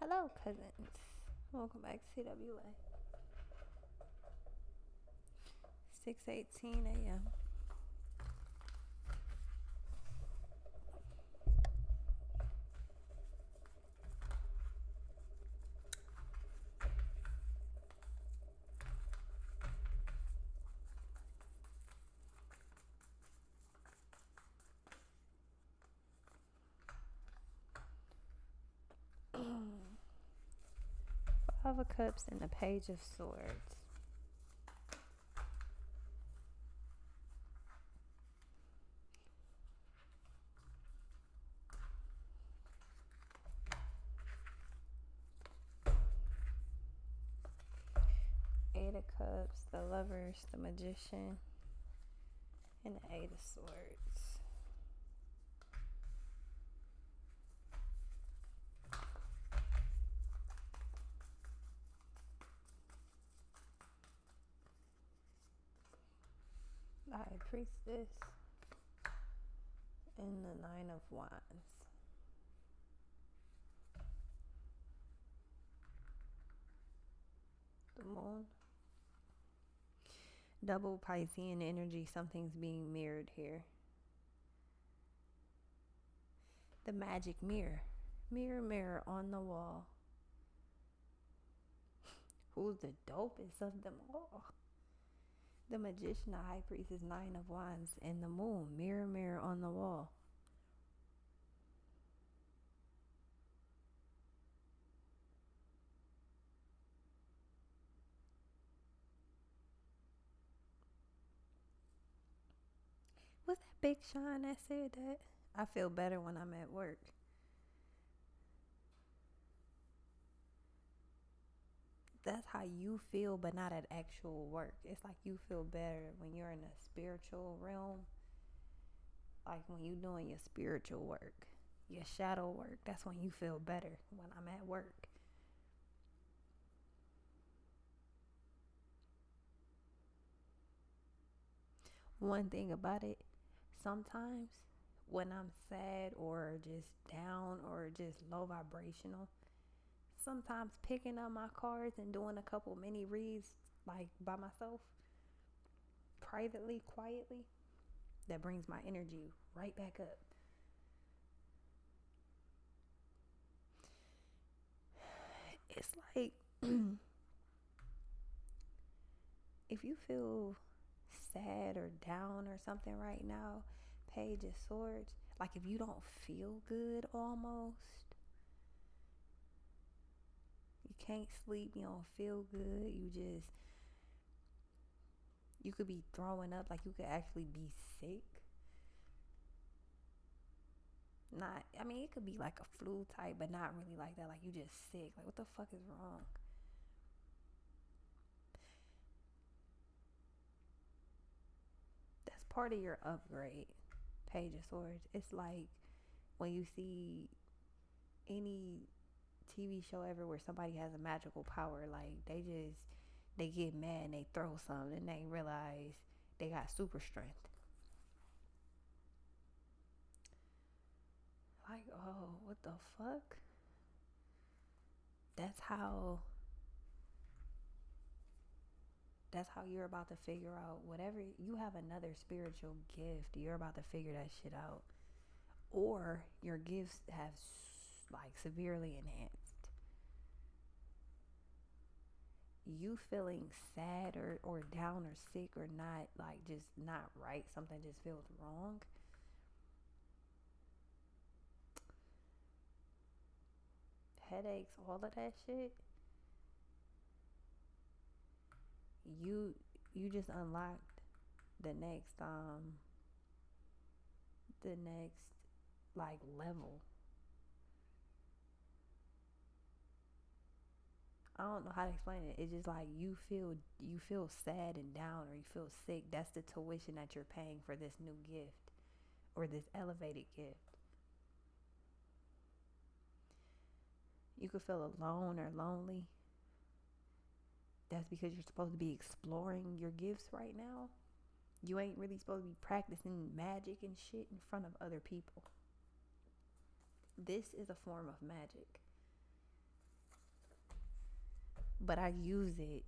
Hello, cousins. Welcome back to CWA. 6:18 a.m. Five of Cups and the Page of Swords. Eight of Cups, the Lovers, the Magician, and the Eight of Swords. High Priestess and the Nine of Wands. The Moon. Double Piscean energy, something's being mirrored here. The Magic Mirror. Mirror, mirror on the wall. Who's the dopest of them all? The Magician, the High Priestess, Nine of Wands, and the Moon. Mirror, mirror on the wall. Was that Big Sean that said that? I feel better when I'm at work. That's how you feel, but not at actual work. It's like you feel better when you're in a spiritual realm. Like when you're doing your spiritual work, your shadow work. That's when you feel better, when I'm at work. One thing about it, sometimes when I'm sad or just down or just low vibrational, sometimes picking up my cards and doing a couple mini reads like by myself, privately, quietly, that brings my energy right back up. It's like if you feel sad or down or something right now, Page of Swords, like if you don't feel good almost, you can't sleep, you don't feel good, you could be throwing up, like you could actually be sick. Not, I mean, it could be like a flu type, but not really like that. Like you just sick. Like what the fuck is wrong? That's part of your upgrade, Page of Swords. It's like when you see any TV show ever where somebody has a magical power, like they get mad and they throw something and they realize they got super strength. Like, oh, what the fuck? That's how you're about to figure out whatever you have, another spiritual gift. You're about to figure that shit out, or your gifts have like severely enhanced. You feeling sad or down or sick or not, like just not right, something just feels wrong, headaches, all of that shit, you just unlocked the next like level. I don't know how to explain it. It's just like you feel sad and down, or you feel sick. That's the tuition that you're paying for this new gift or this elevated gift. You could feel alone or lonely. That's because you're supposed to be exploring your gifts right now. You ain't really supposed to be practicing magic and shit in front of other people. This is a form of magic. but I use it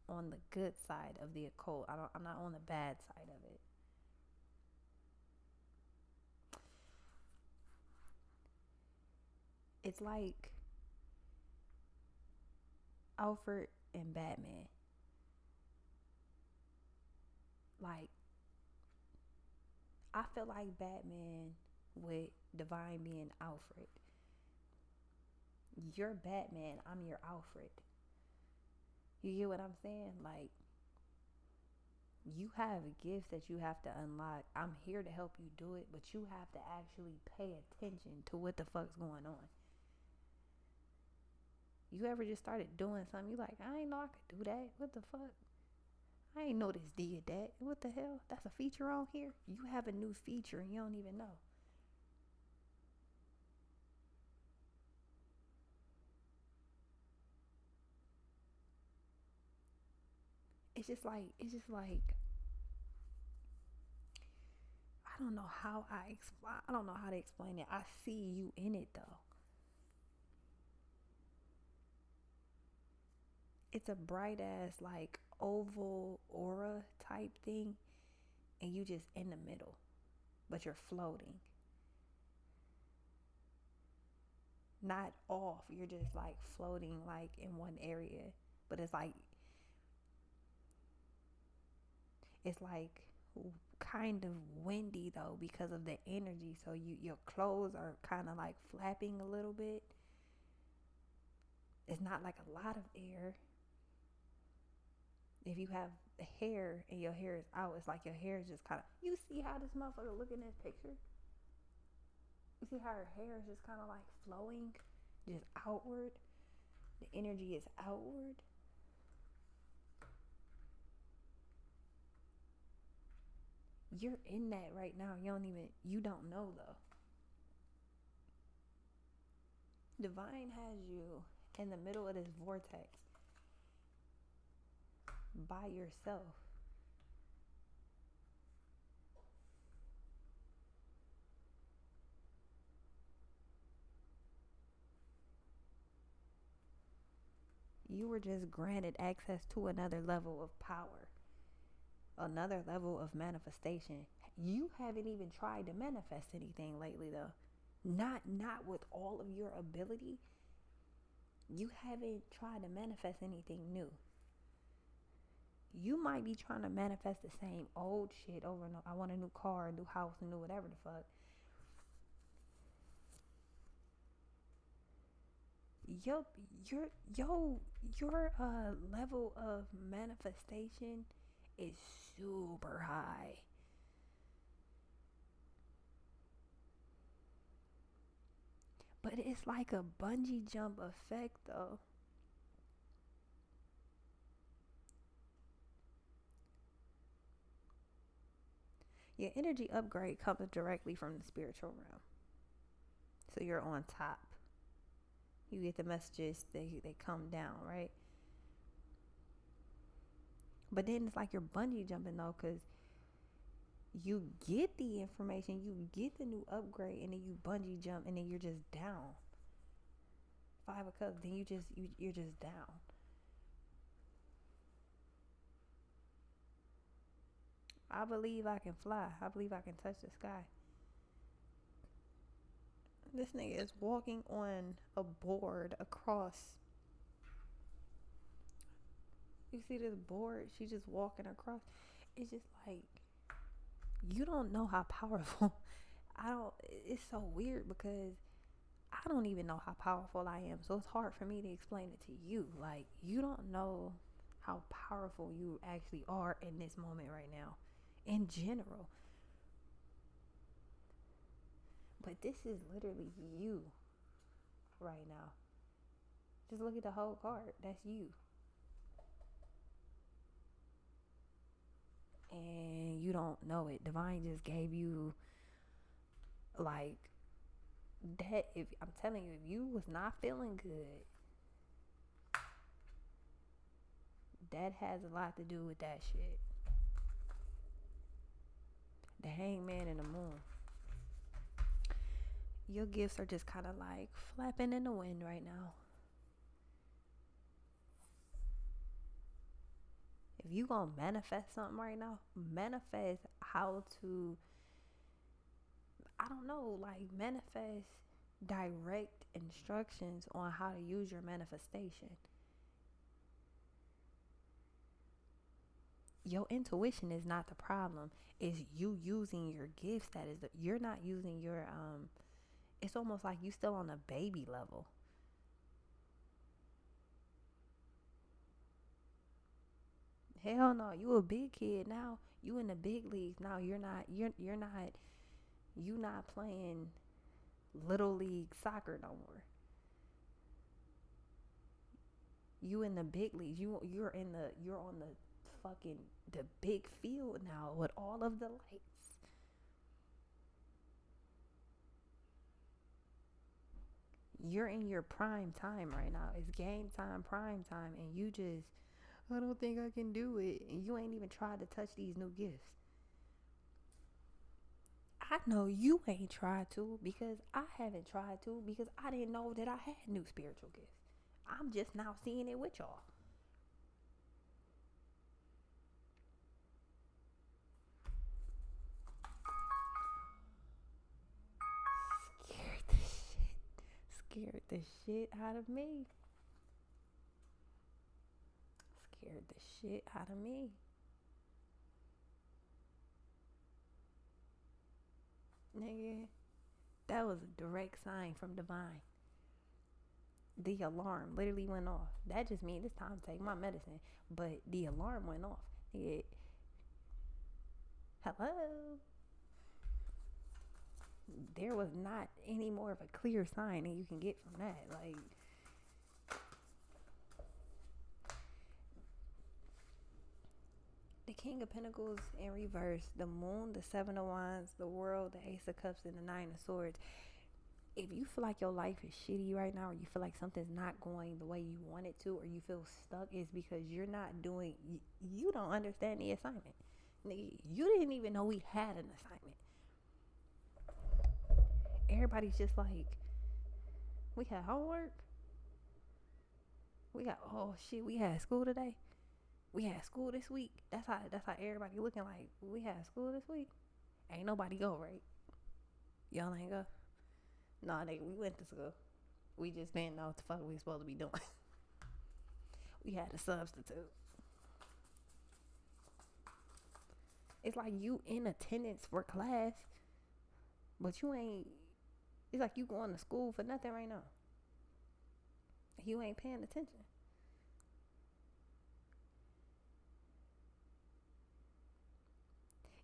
on the good side of the occult. I'm not on the bad side of it. It's like Alfred and Batman. Like, I feel like Batman with Divine being Alfred. You're Batman, I'm your Alfred. You get what I'm saying? Like, you have gifts that you have to unlock. I'm here to help you do it, but you have to actually pay attention to what the fuck's going on. You ever just started doing something, you like, I ain't know I could do that. What the fuck? I ain't know this did that. What the hell? That's a feature on here? You have a new feature and you don't even know. It's just like I don't know how I don't know how to explain it. I see you in it though. It's a bright ass like oval aura type thing, and you just in the middle, but you're floating. Not off. You're just like floating like in one area, but it's like kind of windy though because of the energy. So your clothes are kind of like flapping a little bit. It's not like a lot of air. If you have hair and your hair is out, it's like your hair is just kind of. You see how this motherfucker look in this picture? You see how her hair is just kind of like flowing, just outward. The energy is outward. You're in that right now. You don't know though. Divine has you in the middle of this vortex by yourself. You were just granted access to another level of power, another level of manifestation. You haven't even tried to manifest anything lately though. Not with all of your ability. You haven't tried to manifest anything new. You might be trying to manifest the same old shit over and over. I want a new car, a new house, a new whatever the fuck. Your level of manifestation is super high. But it's like a bungee jump effect though. Your energy upgrade comes directly from the spiritual realm. So you're on top. You get the messages, they come down, right? But then it's like you're bungee jumping though, because you get the information, you get the new upgrade, and then you bungee jump, and then you're just down. Five of Cups, then you're just down. I believe I can fly. I believe I can touch the sky. This nigga is walking on a board across. You see this board? She's just walking across. It's just like, you don't know how powerful. It's so weird because I don't even know how powerful I am. So it's hard for me to explain it to you. Like, you don't know how powerful you actually are in this moment right now, in general. But this is literally you right now. Just look at the whole card. That's you. And you don't know it. Divine just gave you like that. If I'm telling you, if you was not feeling good, that has a lot to do with that shit. The Hangman and the Moon. Your gifts are just kind of like flapping in the wind right now. If you gonna manifest something right now, manifest how to, I don't know, like manifest direct instructions on how to use your manifestation. Your intuition is not the problem. It's you using your gifts that is you're not using your it's almost like you still on a baby level. Hell no, you a big kid now. You in the big leagues now. You not playing little league soccer no more. You in the big leagues. You're on the fucking the big field now with all of the lights. You're in your prime time right now. It's game time, prime time, and you just, I don't think I can do it. And you ain't even tried to touch these new gifts. I know you ain't tried to because I haven't tried to because I didn't know that I had new spiritual gifts. I'm just now seeing it with y'all. Scared the shit. Scared the shit out of me. Scared the shit out of me. Nigga, that was a direct sign from divine. The alarm literally went off. That just means it's time to take my medicine. But the alarm went off. Hello? There was not any more of a clear sign that you can get from that. Like, the King of Pentacles in reverse, the Moon, the Seven of Wands, the World, the Ace of Cups, and the Nine of Swords. If you feel like your life is shitty right now, or you feel like something's not going the way you want it to, or you feel stuck, it's because you're not doing, you don't understand the assignment. You didn't even know we had an assignment. Everybody's just like, we had homework. Oh shit, we had school today. We had school this week. That's how everybody looking like. We had school this week. Ain't nobody go, right? Y'all ain't go. Nah, nigga, we went to school. We just didn't know what the fuck we supposed to be doing. We had a substitute. It's like you in attendance for class, but you ain't. It's like you going to school for nothing right now. You ain't paying attention.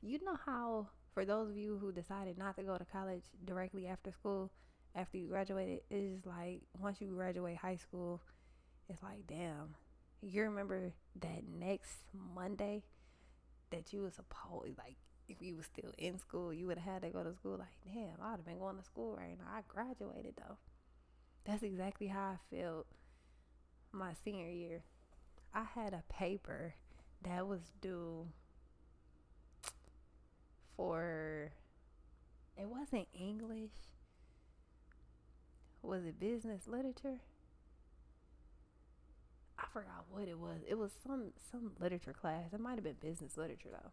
You know how, for those of you who decided not to go to college directly after school, after you graduated, it's like once you graduate high school, it's like, damn, you remember that next Monday that you was supposed, like, if you was still in school, you would have had to go to school. Like, damn, I would have been going to school right now. I graduated though. That's exactly how I felt my senior year. I had a paper that was due for, it wasn't English. Was it business literature? I forgot what it was. It was some literature class. It might have been business literature though.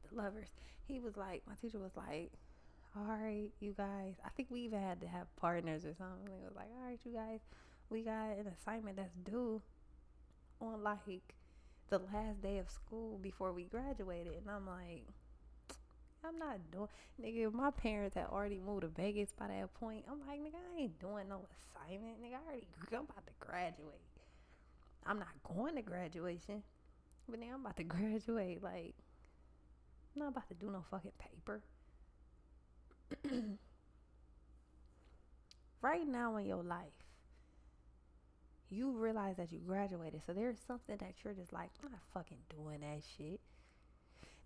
The lovers. He was like, my teacher was like, all right, you guys. I think we even had to have partners or something. It was like, all right, you guys, we got an assignment that's due on like the last day of school before we graduated. And I'm like, I'm not doing, nigga, my parents had already moved to Vegas by that point. I'm like, nigga, I ain't doing no assignment. Nigga, I'm about to graduate. I'm not going to graduation, but nigga, I'm about to graduate. Like, I'm not about to do no fucking paper. Right now in your life, you realize that you graduated. So there's something that you're just like, I'm not fucking doing that shit.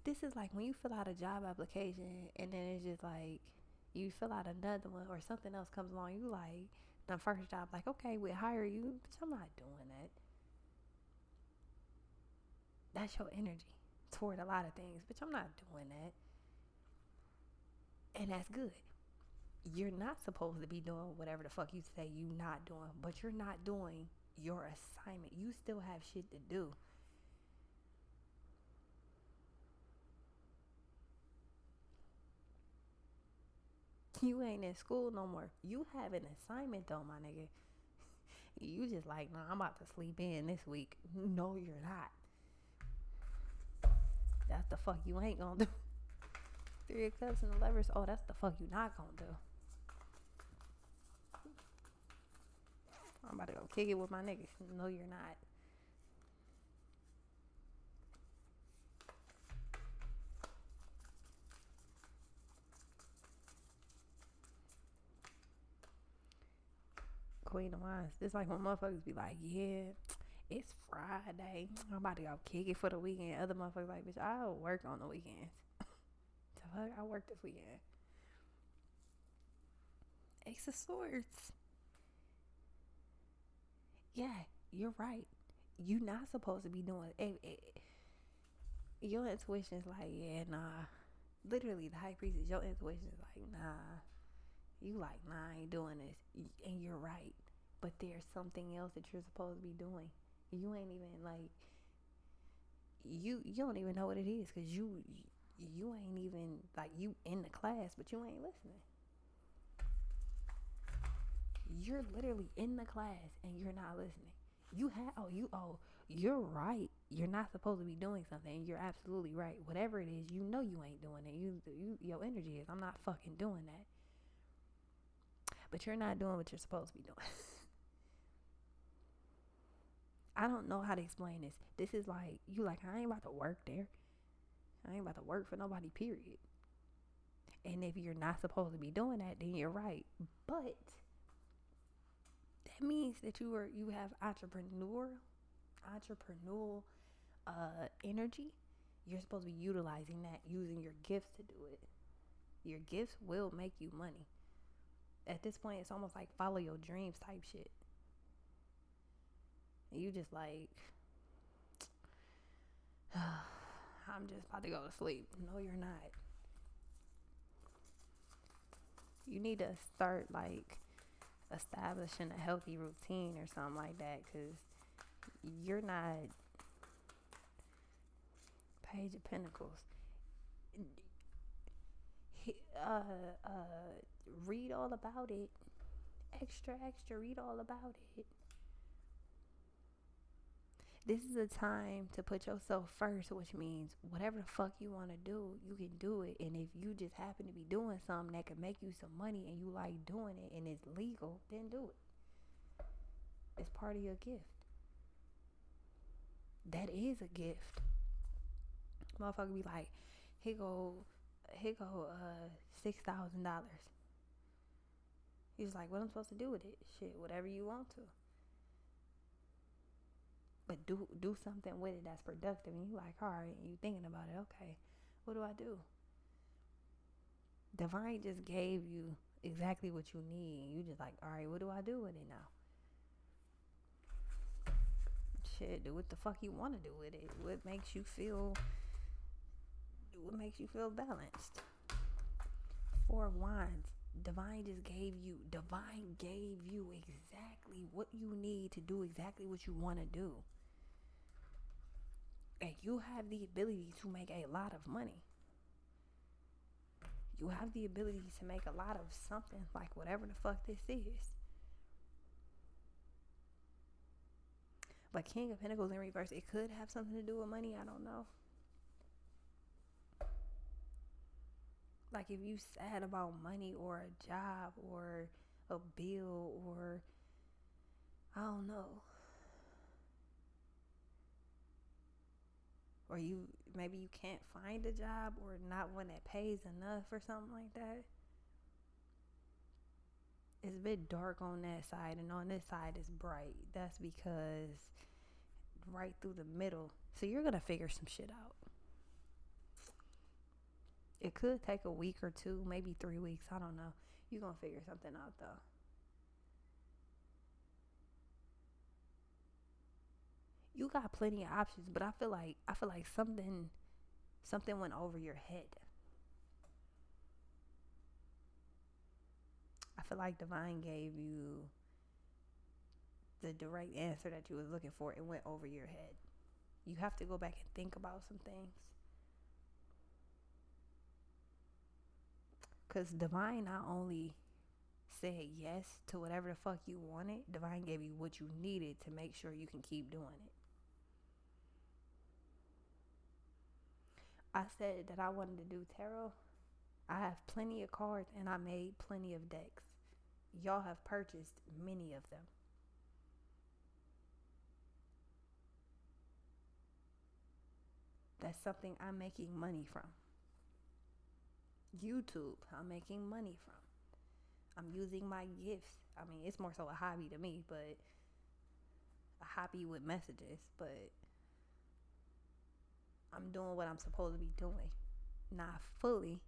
This is like when you fill out a job application and then it's just like you fill out another one or something else comes along. You like the first job, like, okay, we'll hire you. Bitch, I'm not doing that. That's your energy toward a lot of things. Bitch, I'm not doing that. And that's good. You're not supposed to be doing whatever the fuck you say you not doing, but you're not doing your assignment. You still have shit to do. You ain't in school no more. You have an assignment though, my nigga. You just like, nah, I'm about to sleep in this week. No, you're not. That's the fuck you ain't gonna do. Three of Cups and the Lovers. Oh, that's the fuck you not gonna do. I'm about to go kick it with my niggas. No, you're not. Queen of Wands. It's like when motherfuckers be like, yeah, it's Friday. I'm about to go kick it for the weekend. Other motherfuckers like, bitch, I'll work on the weekends. The fuck, I work this weekend. Ace of Swords. Yeah, you're right. You're not supposed to be doing it. Your intuition is like, yeah, nah. Literally, the high priestess, your intuition is like, nah. You like, nah, I ain't doing this. And you're right. But there's something else that you're supposed to be doing. You ain't even like, you don't even know what it is, because you ain't even like, you in the class, but you ain't listening. You're literally in the class and you're not listening. You're right. You're not supposed to be doing something, and you're absolutely right. Whatever it is, you know you ain't doing it. Your energy is, I'm not fucking doing that. But you're not doing what you're supposed to be doing. I don't know how to explain this. This is like, you like, I ain't about to work there. I ain't about to work for nobody, period. And if you're not supposed to be doing that, then you're right. But that means that you have entrepreneurial energy. You're supposed to be utilizing that, using your gifts to do it. Your gifts will make you money. At this point, it's almost like follow your dreams type shit. And you just like, I'm just about to go to sleep. No, you're not. You need to start like establishing a healthy routine or something like that, because you're not. Page of Pentacles. Read all about it. Extra, read all about it. This is a time to put yourself first, which means whatever the fuck you want to do, you can do it. And if you just happen to be doing something that could make you some money and you like doing it and it's legal, then do it. It's part of your gift. That is a gift. Motherfucker be like, here go $6,000. He's like, what am I supposed to do with it? Shit, whatever you want to. But do something with it that's productive. And you like, all right, and you thinking about it. Okay, what do I do? Divine just gave you exactly what you need. And you just like, all right, what do I do with it now? Shit, do what the fuck you want to do with it. What makes you feel balanced. Four of Wands. Divine gave you exactly what you need to do exactly what you want to do. And you have the ability to make a lot of money. You have the ability to make a lot of something, like whatever the fuck this is. But King of Pentacles in reverse, it could have something to do with money. I don't know. Like if you sad about money or a job or a bill or I don't know. Or maybe you can't find a job or not one that pays enough or something like that. It's a bit dark on that side, and on this side it's bright. That's because right through the middle. So you're going to figure some shit out. It could take a week or two, maybe 3 weeks. I don't know. You're going to figure something out though. You got plenty of options, but I feel like something went over your head. I feel like Divine gave you the direct answer that you was looking for. It went over your head. You have to go back and think about some things. Because divine not only said yes to whatever the fuck you wanted, divine gave you what you needed to make sure you can keep doing it. I said that I wanted to do tarot. I have plenty of cards and I made plenty of decks. Y'all have purchased many of them. That's something I'm making money from. YouTube, I'm making money from. I'm using my gifts. I mean, it's more so a hobby to me, but a hobby with messages, but I'm doing what I'm supposed to be doing. Not fully,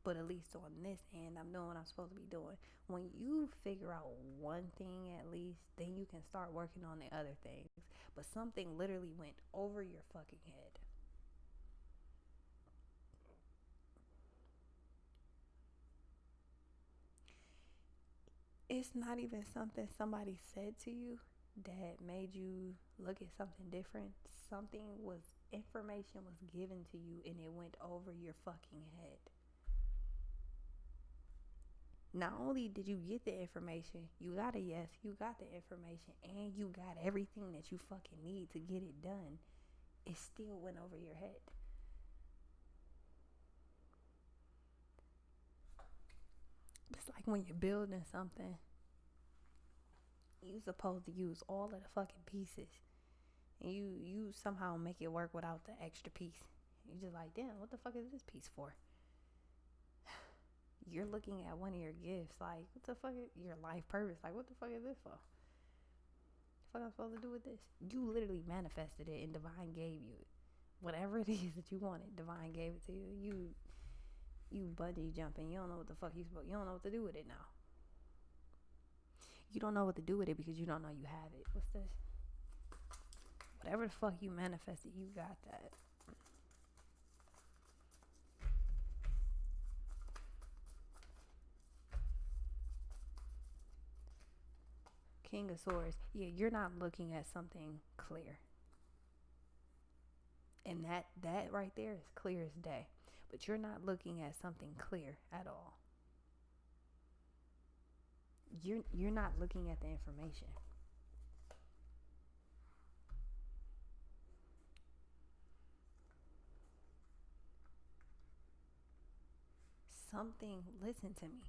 but at least on this end, I'm doing what I'm supposed to be doing. When you figure out one thing at least, then you can start working on the other things. But something literally went over your fucking head. It's not even something somebody said to you that made you look at something different. Information was given to you and it went over your fucking head. Not only did you get the information, you got a yes, you got the information, and you got everything that you fucking need to get it done. It still went over your head. It's like when you're building something, you're supposed to use all of the fucking pieces. And you somehow make it work without the extra piece. You're just like, damn, what the fuck is this piece for? You're looking at one of your gifts like, what the fuck is your life purpose? Like, what the fuck is this for? What am I supposed to do with this? You literally manifested it and divine gave you it. Whatever it is that you wanted, divine gave it to you. You bungee jumping. You don't know what the fuck you don't know what to do with it now. You don't know what to do with it because you don't know you have it. What's this? Whatever the fuck you manifested, you got that. King of Swords. Yeah, you're not looking at something clear. And that right there is clear as day. But you're not looking at something clear at all. You're not looking at the information. Listen to me,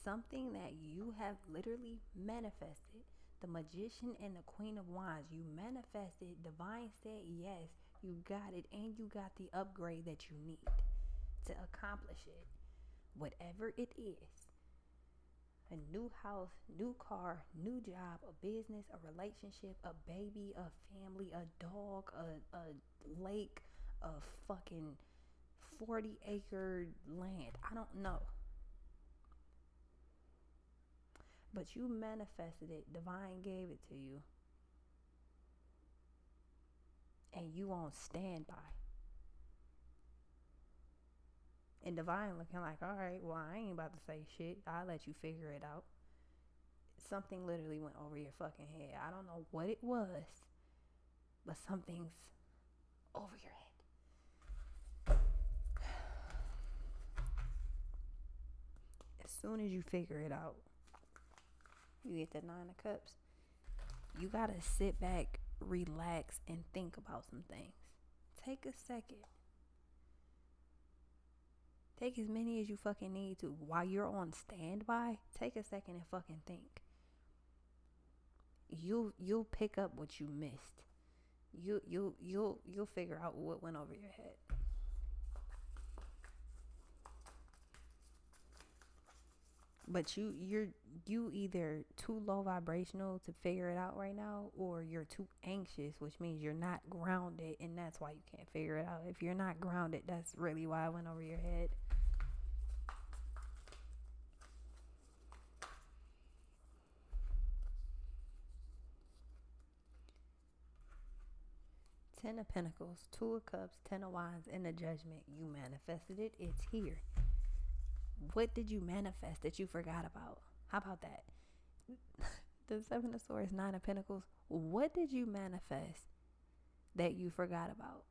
something that you have literally manifested. The Magician and the Queen of Wands, you manifested, divine said yes, you got it, and you got the upgrade that you need to accomplish it. Whatever it is. A new house, new car, new job, a business, a relationship, a baby, a family, a dog, a lake, a fucking 40-acre land. I don't know. But you manifested it. Divine gave it to you. And you on standby. And divine looking like, all right, well, I ain't about to say shit. I'll let you figure it out. Something literally went over your fucking head. I don't know what it was, but something's over your head. As soon as you figure it out, you get the 9 of Cups. You gotta sit back, relax, and think about some things. Take a second. Take as many as you fucking need to. While you're on standby, take a second and fucking think. You'll pick up what you missed. You'll figure out what went over your head. But you either too low vibrational to figure it out right now, or you're too anxious, which means you're not grounded, and that's why you can't figure it out. If you're not grounded, that's really why it went over your head. Ten of Pentacles, 2 of Cups, 10 of Wands, and the Judgment. You manifested it. It's here. What did you manifest that you forgot about? How about that? The 7 of Swords, 9 of Pentacles. What did you manifest that you forgot about?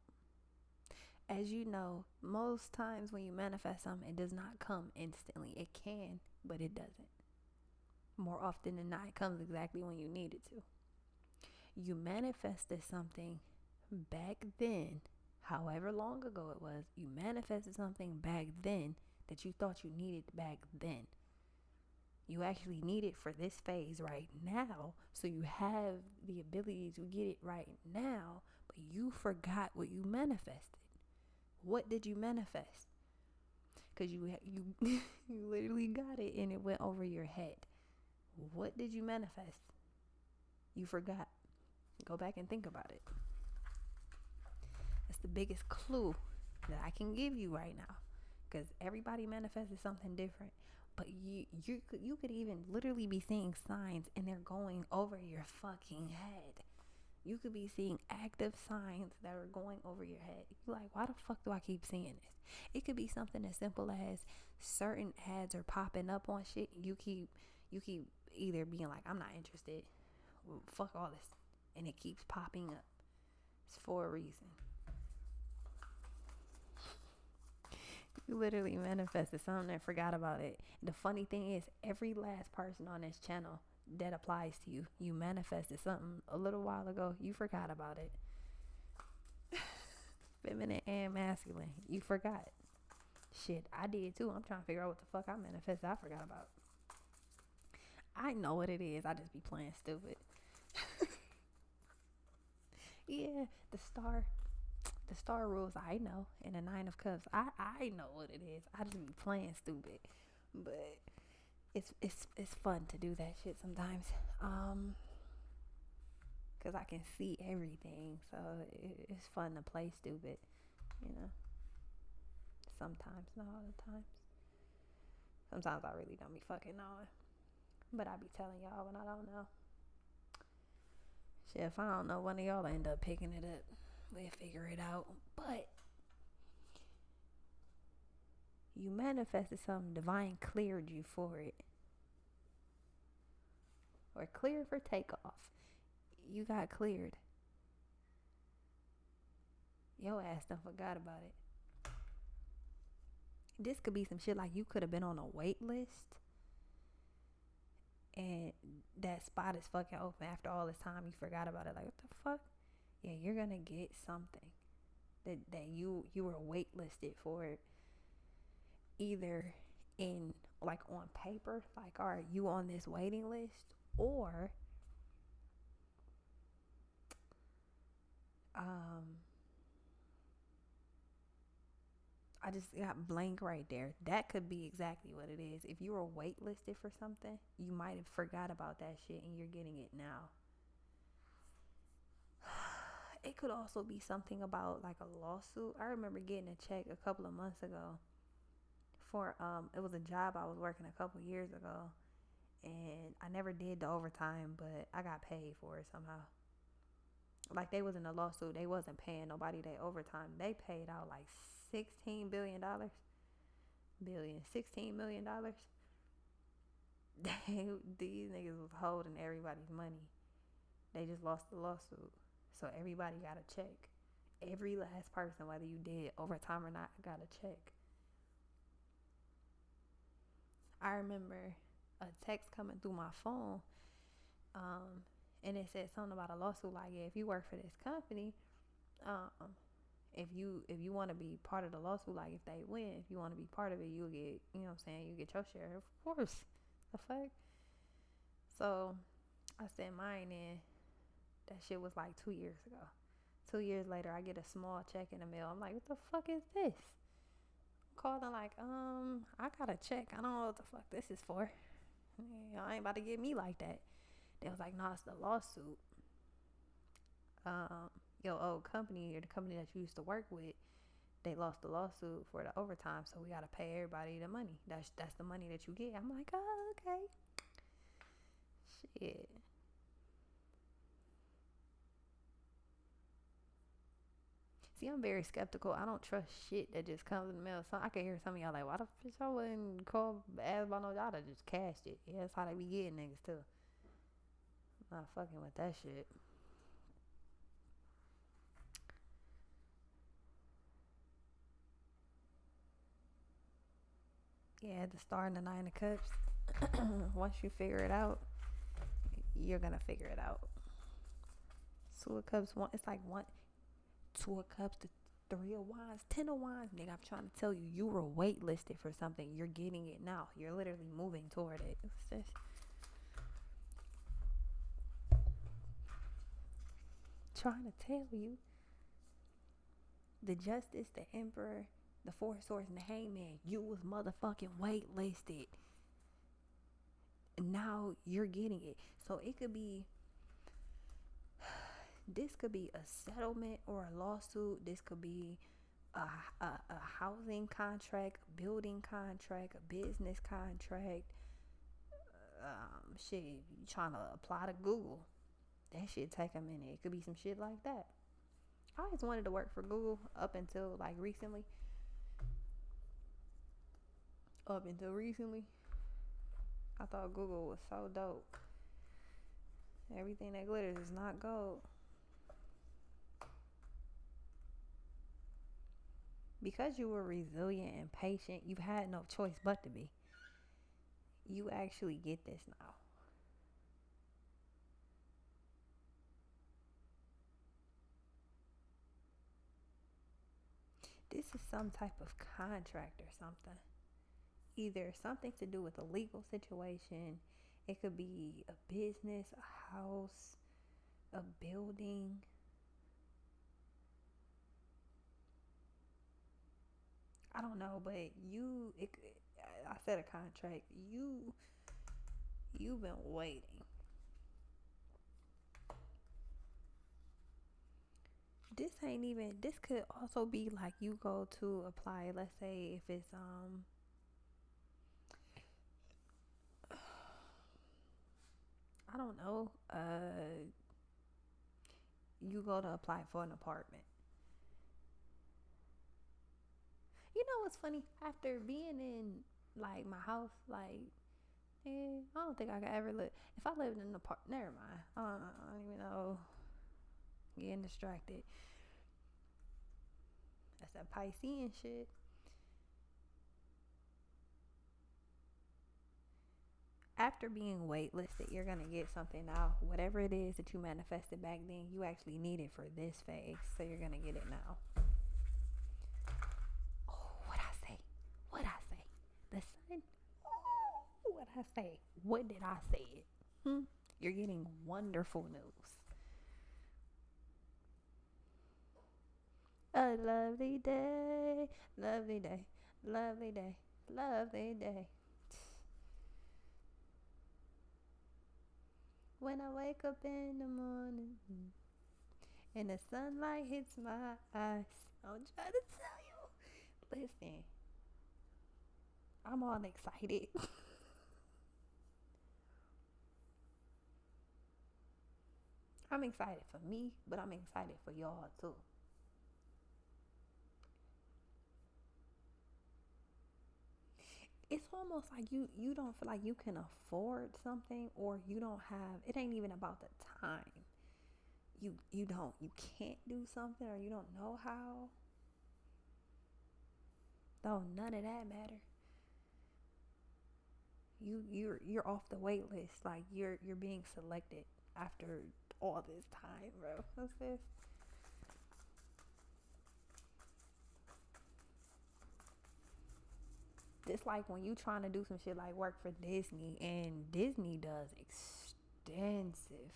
As you know, most times when you manifest something, it does not come instantly. It can, but it doesn't. More often than not, it comes exactly when you need it to. You manifested something back then, however long ago it was, you manifested something back then that you thought you needed back then. You actually need it for this phase right now, so you have the ability to get it right now, but you forgot what you manifested. What did you manifest? Because you you literally got it and it went over your head. What did you manifest? You forgot. Go back and think about it. That's the biggest clue that I can give you right now, because everybody manifested something different. But you could even literally be seeing signs and they're going over your fucking head. You could be seeing active signs that are going over your head. You're like, why the fuck do I keep seeing this? It could be something as simple as certain ads are popping up on shit. You keep either being like, I'm not interested. Well, fuck all this. And it keeps popping up. It's for a reason. You literally manifested something and forgot about it. The funny thing is, every last person on this channel, that applies to you. You manifested something a little while ago. You forgot about it. Feminine and masculine. You forgot. Shit, I did too. I'm trying to figure out what the fuck I manifested. I forgot about. I know what it is. I just be playing stupid. Yeah, the star rules. I know. And the 9 of Cups. I know what it is. I just be playing stupid. But it's fun to do that shit sometimes. Cause I can see everything, so it's fun to play stupid, you know. Sometimes, not all the times. Sometimes I really don't be fucking knowing, but I be telling y'all when I don't know. Shit, if I don't know, one of y'all end up picking it up. We'll figure it out. But you manifested something, divine cleared you for it. Or cleared for takeoff. You got cleared. Your ass done forgot about it. This could be some shit like you could have been on a wait list and that spot is fucking open after all this time. You forgot about it. Like, what the fuck? Yeah, you're gonna get something that you were waitlisted for it. Either in, like, on paper, like, all right, you on this waiting list, or I just got blank right there. That could be exactly what it is. If you were waitlisted for something, you might have forgot about that shit and you're getting it now. It could also be something about like a lawsuit. I remember getting a check a couple of months ago for it was a job I was working a couple years ago, and I never did the overtime, but I got paid for it somehow. Like, they was in a lawsuit. They wasn't paying nobody their overtime. They paid out like $16 billion. $16 million. These niggas was holding everybody's money. They just lost the lawsuit. So everybody got a check. Every last person, whether you did overtime or not, got a check. I remember a text coming through my phone, and it said something about a lawsuit. Like, yeah, if you work for this company, if you want to be part of the lawsuit, like, if they win, if you want to be part of it, you'll get, you know what I'm saying, you get your share. Of course. The fuck? So I sent mine in. That shit was like 2 years ago. 2 years later, I get a small check in the mail. I'm like, what the fuck is this? I'm calling like, I got a check. I don't know what the fuck this is for. I ain't about to get me like that. They was like, no, it's the lawsuit. Your old company, or the company that you used to work with, they lost the lawsuit for the overtime, so we gotta pay everybody the money. That's the money that you get. I'm like, oh, okay. Shit. See, I'm very skeptical. I don't trust shit that just comes in the mail. So I can hear some of y'all like, why the fuck I wouldn't call ask about no y'all to just cashed it. Yeah, that's how they be getting niggas too. I'm not fucking with that shit. Yeah, the Star and the Nine of Cups. Once you figure it out, you're gonna figure it out. Two of Cups, one. It's like one. Two of Cups to Three of Wands, Ten of Wands. Nigga, I'm trying to tell you, you were waitlisted for something. You're getting it now. You're literally moving toward it. What's this? Trying to tell you. The Justice, the Emperor, the Four of Swords, and the Hangman. You was motherfucking waitlisted. Now you're getting it. So it could be, this could be a settlement or a lawsuit. This could be a housing contract, a building contract, a business contract. Shit, you trying to apply to Google. That shit take a minute. It could be some shit like that. I always wanted to work for Google up until recently. I thought Google was so dope. Everything that glitters is not gold. Because you were resilient and patient, you've had no choice but to be. You actually get this now. This is some type of contract or something. Either something to do with a legal situation. It could be a business, a house, a building. I don't know, but I said a contract. You've been waiting. This could also be like you go to apply, let's say if it's I don't know, you go to apply for an apartment. You know what's funny? After being in my house, I don't think I could ever live. If I lived in an apartment, never mind. I don't even know. Getting distracted. That's that Piscean shit. After being waitlisted, you're gonna get something now. Whatever it is that you manifested back then, you actually need it for this phase. So you're gonna get it now. Oh, what I say? The sun. Oh, what I say? What did I say? You're getting wonderful news. A lovely day, lovely day, lovely day, lovely day. When I wake up in the morning and the sunlight hits my eyes, I'm trying to tell you. Listen, I'm all excited. I'm excited for me, but I'm excited for y'all too. It's almost like you don't feel like you can afford something, or you don't have, it ain't even about the time. You can't do something, or you don't know how. No, none of that matter. You're off the wait list. Like you're being selected after all this time, bro. What's this? It's like when you trying to do some shit like work for Disney, and Disney does extensive.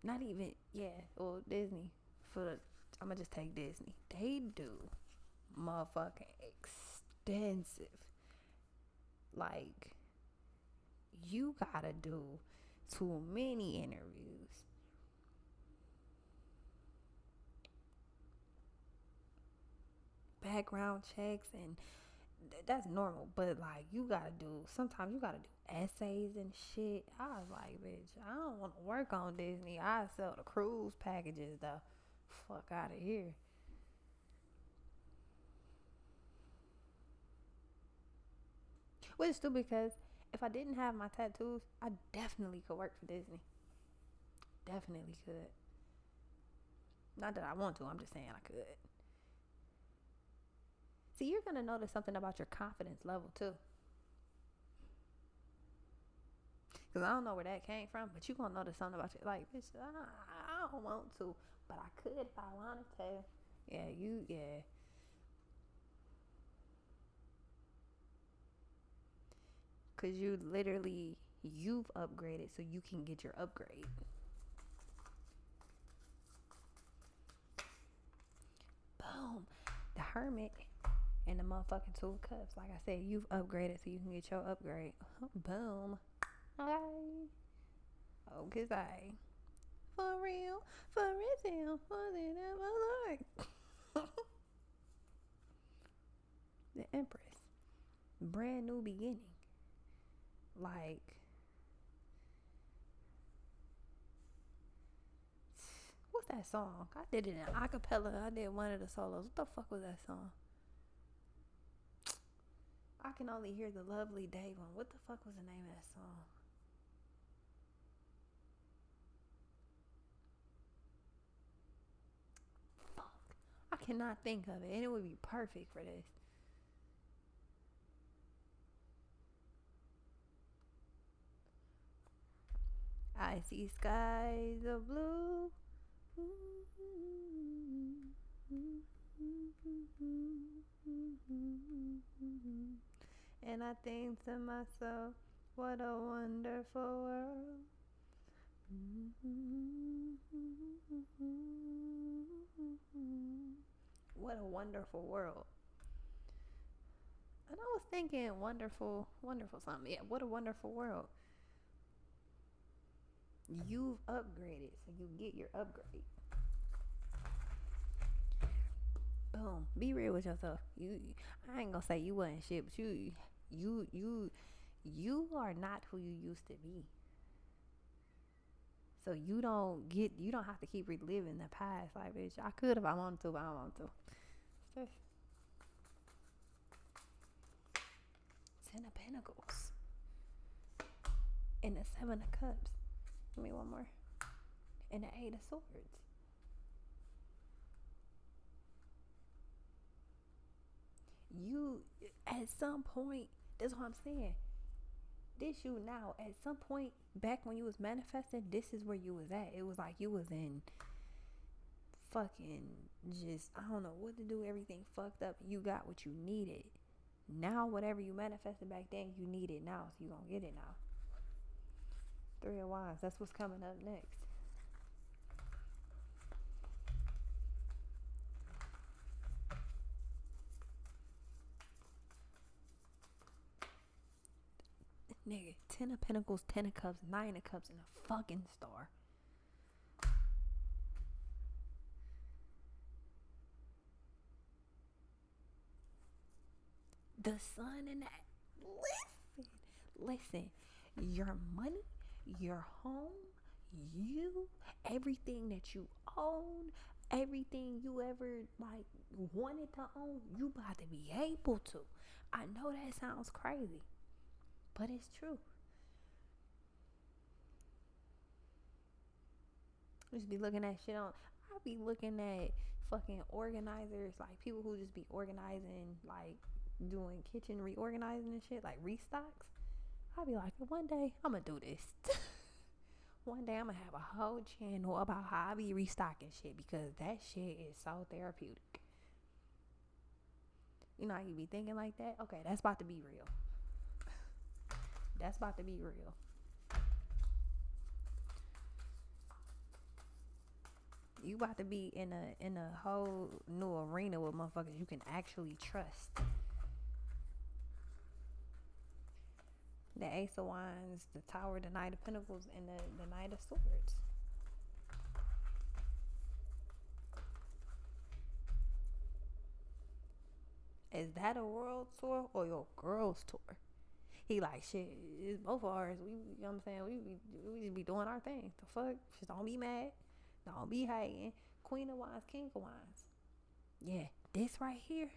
Not even, yeah, well, Disney, I'm gonna just take Disney. They do motherfucking extensive. Like, you gotta do too many interviews. Background checks, and that's normal, but sometimes you gotta do essays and shit. I was like, bitch, I don't want to work on Disney. I sell the cruise packages though. Fuck out of here. Which is stupid, because if I didn't have my tattoos, I definitely could work for Disney. Definitely could. Not that I want to, I'm just saying I could. See, you're going to notice something about your confidence level too. Because I don't know where that came from, but you're going to notice something about you. Like, bitch, I don't want to, but I could if I wanted to. Yeah. Because you've upgraded so you can get your upgrade. Boom. The Hermit and the motherfucking Two of Cups. Like I said, you've upgraded so you can get your upgrade. Boom. Okay. Okay, say. For real, for real, was it ever like? The Empress. Brand new beginning. Like, what's that song? I did it in acapella. I did one of the solos. What the fuck was that song? I can only hear the Lovely Day one. What the fuck was the name of that song? Fuck. I cannot think of it. And it would be perfect for this. I see skies of blue. And I think to myself, what a wonderful world. What a wonderful world. And I was thinking wonderful something. Yeah, what a wonderful world. You've upgraded, so you get your upgrade. Boom. Be real with yourself. I ain't gonna say you wasn't shit, but you are not who you used to be. So you don't have to keep reliving the past. Like, bitch, I could if I wanted to, but I don't want to. Ten of Pentacles. And the Seven of Cups. Give me one more. And the Eight of Swords. You, at some point, that's what I'm saying. This you now. At some point, back when you was manifesting, this is where you was at. It was like you was in fucking just, I don't know what to do. Everything fucked up. You got what you needed. Now, whatever you manifested back then, you need it now. So you gonna get it now. Three of Wands. That's what's coming up next. Nigga, Ten of Pentacles, Ten of Cups, Nine of Cups, and a fucking star. The sun and that. Listen. Your money, your home, you, everything that you own, everything you ever like wanted to own, you about to be able to. I know that sounds crazy, but it's true. Just be looking at shit on. I be looking at fucking organizers, like people who just be organizing, like doing kitchen reorganizing and shit, like restocks. I be like, one day I'm gonna do this. One day I'm gonna have a whole channel about how I be restocking shit because that shit is so therapeutic. You know how you be thinking like that? Okay, that's about to be real. That's about to be real. You about to be in a whole new arena with motherfuckers you can actually trust. The Ace of Wands, the Tower, the Knight of Pentacles, and the Knight of Swords. Is that a world tour or your girls tour? He like, shit, it's both of ours. We, you know what I'm saying? We just be doing our thing. The fuck? Just don't be mad. Don't be hating. Queen of Wands, King of Wands. Yeah, this right here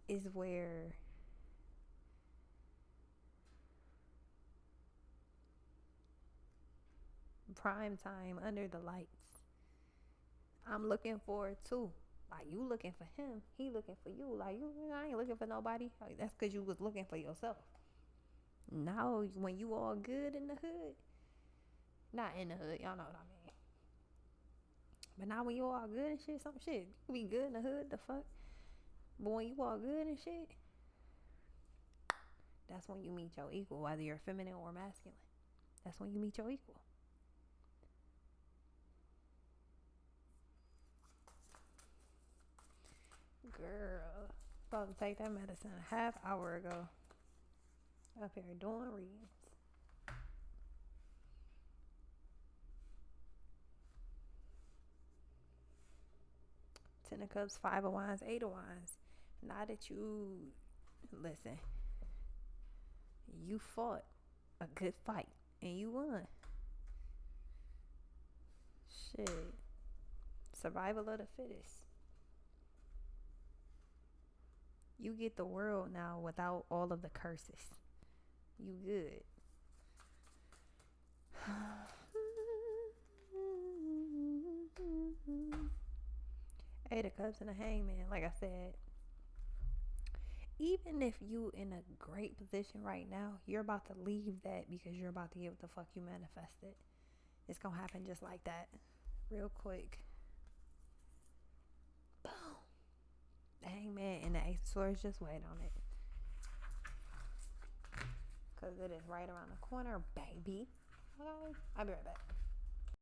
is where prime time under the lights. I'm looking forward to Like, you looking for him, he looking for you. Like, I ain't looking for nobody. Like, that's because you was looking for yourself. Now, when you all good in the hood, not in the hood, y'all know what I mean. But now when you all good and shit, some shit, you be good in the hood, the fuck. But when you all good and shit, that's when you meet your equal, whether you're feminine or masculine. That's when you meet your equal. Girl, supposed to take that medicine a half hour ago. Up here doing readings. Ten of Cups, Five of Wands, Eight of Wands. Now that you, listen, you fought a good fight and you won. Shit. Survival of the fittest. You get the world now without all of the curses. You good. Eight of Cups and a Hangman. Like I said, even if you in a great position right now, you're about to leave that because you're about to get what the fuck you manifested. It's gonna happen just like that. Real quick. Boom. The Hangman and the Ace of Swords, just wait on it. Because it is right around the corner, baby. Okay? I'll be right back.